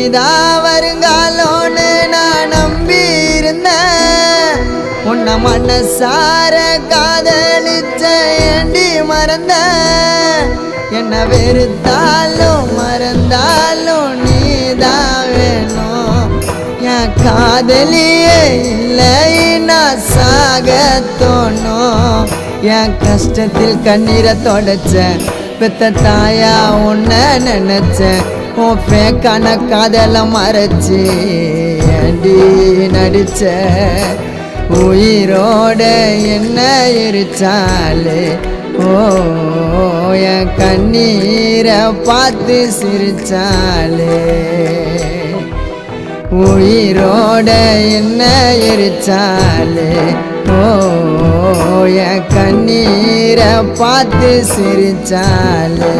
நீதான் வருங்காலோன்னு நான் நம்பி இருந்தேன். உன்னை மனசார காதலிச்ச ஏண்டி மறந்த? என்ன வெறுத்தாலும் மறந்தாலும் நீதான் வேணும். என் காதலியே இல்லை நான் சாக தோணும். என் கஷ்டத்தில் கண்ணீரை தொடச்ச பெத்த தாயா உன்னை நினைச்சேன். உன் பேக்கான காதலை மறைச்சி ஏண்டி நடிச்ச? உயிரோட என்ன எரிச்சாலே ஓ என் கண்ணீரை பார்த்து சிரிச்சாலே. உயிரோட என்ன எரிச்சாலே ஓ என் கண்ணீரை பார்த்து சிரிச்சாலே.